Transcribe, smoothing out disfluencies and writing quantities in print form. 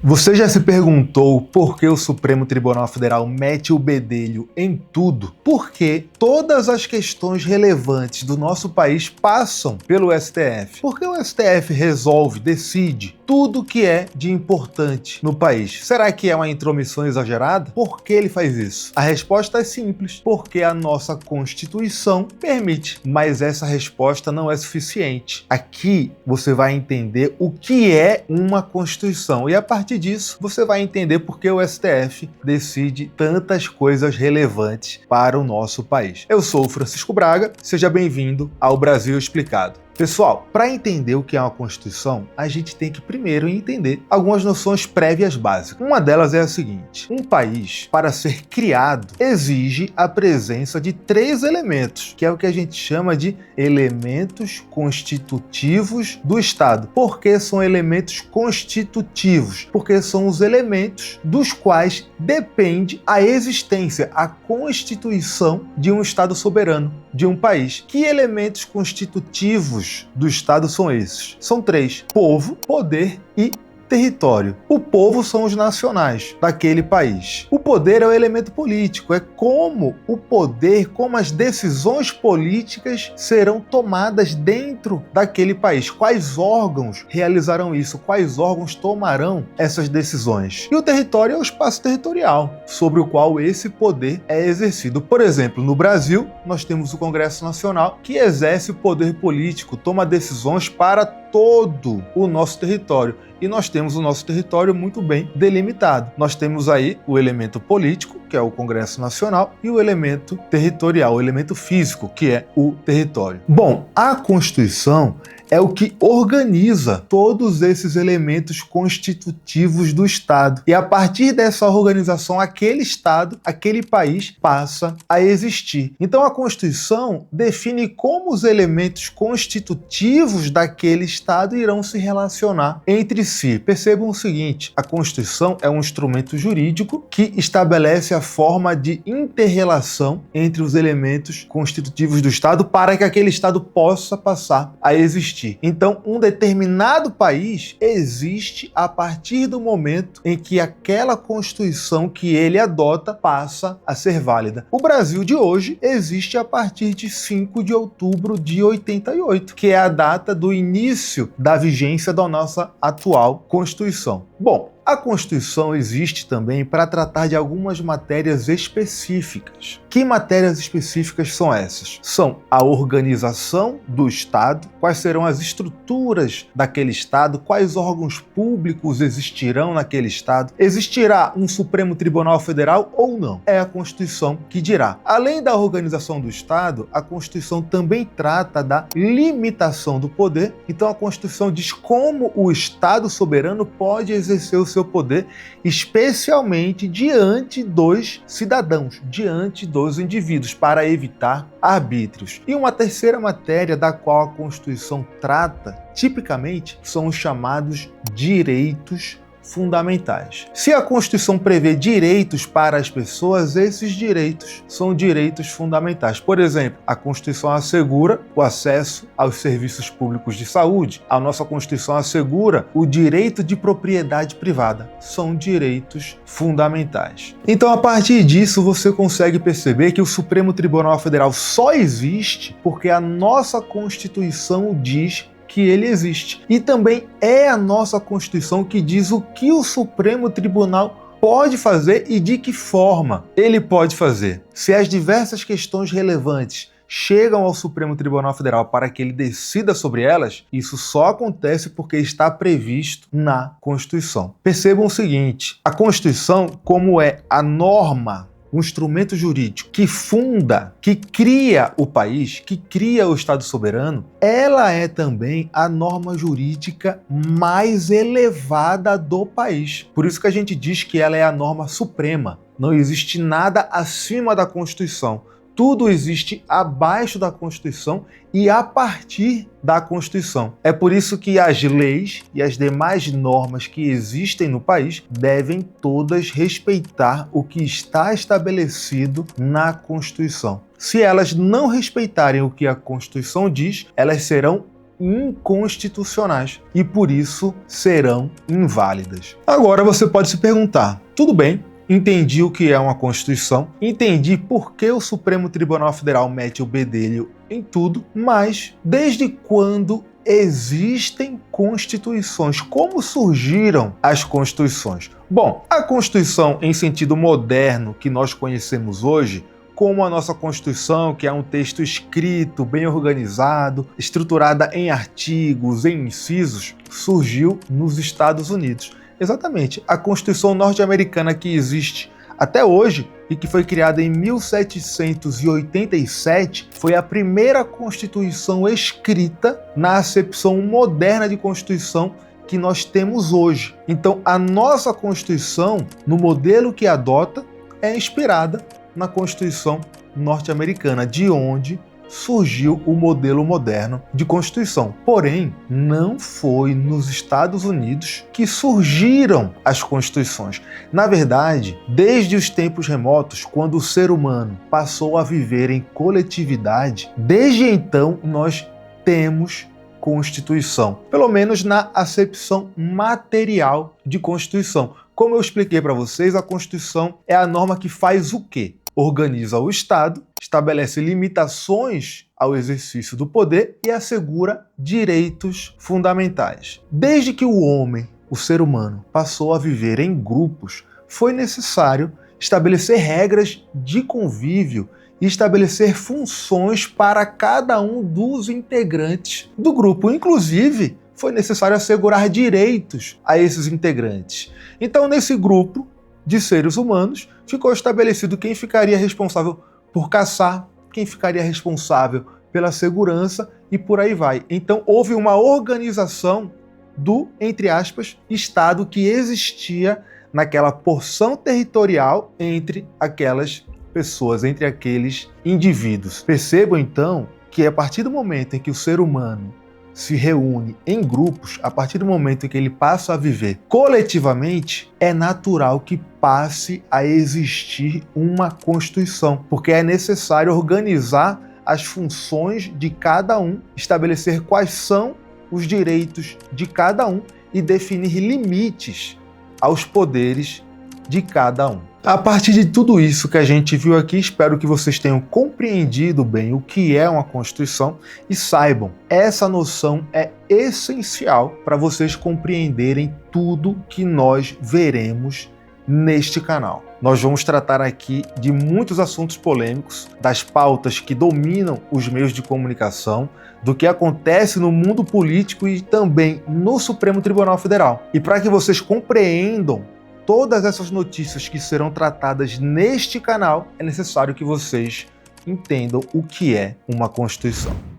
Você já se perguntou por que o Supremo Tribunal Federal mete o bedelho em tudo? Porque todas as questões relevantes do nosso país passam pelo STF. Porque o STF resolve, decide tudo que é de importante no país. Será que é uma intromissão exagerada? Por que ele faz isso? A resposta é simples, porque a nossa Constituição permite. Mas essa resposta não é suficiente. Aqui você vai entender o que é uma Constituição e a partir disso você vai entender por que o STF decide tantas coisas relevantes para o nosso país. Eu sou o Francisco Braga, seja bem-vindo ao Brasil Explicado. Pessoal, para entender o que é uma Constituição, a gente tem que primeiro entender algumas noções prévias básicas. Uma delas é a seguinte: um país, para ser criado, exige a presença de 3 elementos, que é o que a gente chama de elementos constitutivos do Estado. Por que são elementos constitutivos? Porque são os elementos dos quais depende a existência, a constituição de um Estado soberano, de um país. Que elementos constitutivos do Estado são esses? São 3: povo, poder e território. O povo são os nacionais daquele país. O poder é o elemento político, é como o poder, como as decisões políticas serão tomadas dentro daquele país. Quais órgãos realizarão isso? Quais órgãos tomarão essas decisões? E o território é o espaço territorial sobre o qual esse poder é exercido. Por exemplo, no Brasil, nós temos o Congresso Nacional, que exerce o poder político, toma decisões para todo o nosso território. E nós temos o nosso território muito bem delimitado. Nós temos aí o elemento político, que é o Congresso Nacional, e o elemento territorial, o elemento físico, que é o território. Bom, a Constituição é o que organiza todos esses elementos constitutivos do Estado. E a partir dessa organização, aquele Estado, aquele país passa a existir. Então a Constituição define como os elementos constitutivos daquele Estado irão se relacionar entre si. Percebam o seguinte: a Constituição é um instrumento jurídico que estabelece a forma de inter-relação entre os elementos constitutivos do Estado para que aquele Estado possa passar a existir. Então, um determinado país existe a partir do momento em que aquela Constituição que ele adota passa a ser válida. O Brasil de hoje existe a partir de 5 de outubro de 88, que é a data do início da vigência da nossa atual Constituição. Bom, a Constituição existe também para tratar de algumas matérias específicas. Que matérias específicas são essas? São a organização do Estado, quais serão as estruturas daquele Estado, quais órgãos públicos existirão naquele Estado, existirá um Supremo Tribunal Federal ou não? É a Constituição que dirá. Além da organização do Estado, a Constituição também trata da limitação do poder. Então a Constituição diz como o Estado soberano pode exercer o seu poder, especialmente diante dos cidadãos, diante dos indivíduos, para evitar arbítrios. E uma terceira matéria da qual a Constituição trata, tipicamente, são os chamados direitos fundamentais. Se a Constituição prevê direitos para as pessoas, esses direitos são direitos fundamentais. Por exemplo, a Constituição assegura o acesso aos serviços públicos de saúde. A nossa Constituição assegura o direito de propriedade privada. São direitos fundamentais. Então, a partir disso, você consegue perceber que o Supremo Tribunal Federal só existe porque a nossa Constituição diz que ele existe. E também é a nossa Constituição que diz o que o Supremo Tribunal pode fazer e de que forma ele pode fazer. Se as diversas questões relevantes chegam ao Supremo Tribunal Federal para que ele decida sobre elas, isso só acontece porque está previsto na Constituição. Percebam o seguinte: a Constituição, como é a norma, um instrumento jurídico que funda, que cria o país, que cria o Estado soberano, ela é também a norma jurídica mais elevada do país. Por isso que a gente diz que ela é a norma suprema. Não existe nada acima da Constituição. Tudo existe abaixo da Constituição e a partir da Constituição. É por isso que as leis e as demais normas que existem no país devem todas respeitar o que está estabelecido na Constituição. Se elas não respeitarem o que a Constituição diz, elas serão inconstitucionais e por isso serão inválidas. Agora você pode se perguntar, tudo bem, entendi o que é uma Constituição, entendi por que o Supremo Tribunal Federal mete o bedelho em tudo, mas desde quando existem constituições? Como surgiram as constituições? Bom, a Constituição em sentido moderno que nós conhecemos hoje, como a nossa Constituição, que é um texto escrito, bem organizado, estruturada em artigos, em incisos, surgiu nos Estados Unidos. Exatamente, a Constituição norte-americana que existe até hoje e que foi criada em 1787 foi a primeira Constituição escrita na acepção moderna de Constituição que nós temos hoje. Então, a nossa Constituição, no modelo que adota, é inspirada na Constituição norte-americana, de onde surgiu o modelo moderno de Constituição. Porém, não foi nos Estados Unidos que surgiram as Constituições. Na verdade, desde os tempos remotos, quando o ser humano passou a viver em coletividade, desde então nós temos Constituição, pelo menos na acepção material de Constituição. Como eu expliquei para vocês, a Constituição é a norma que faz o quê? Organiza o Estado, estabelece limitações ao exercício do poder e assegura direitos fundamentais. Desde que o homem, o ser humano, passou a viver em grupos, foi necessário estabelecer regras de convívio e estabelecer funções para cada um dos integrantes do grupo. Inclusive, foi necessário assegurar direitos a esses integrantes. Então, nesse grupo de seres humanos, ficou estabelecido quem ficaria responsável por caçar, quem ficaria responsável pela segurança e por aí vai. Então houve uma organização do, entre aspas, Estado que existia naquela porção territorial entre aquelas pessoas, entre aqueles indivíduos. Percebam então que a partir do momento em que o ser humano se reúne em grupos, a partir do momento em que ele passa a viver coletivamente, é natural que passe a existir uma Constituição, porque é necessário organizar as funções de cada um, estabelecer quais são os direitos de cada um e definir limites aos poderes de cada um. A partir de tudo isso que a gente viu aqui, espero que vocês tenham compreendido bem o que é uma Constituição e saibam, essa noção é essencial para vocês compreenderem tudo que nós veremos neste canal. Nós vamos tratar aqui de muitos assuntos polêmicos, das pautas que dominam os meios de comunicação, do que acontece no mundo político e também no Supremo Tribunal Federal. E para que vocês compreendam todas essas notícias que serão tratadas neste canal, é necessário que vocês entendam o que é uma Constituição.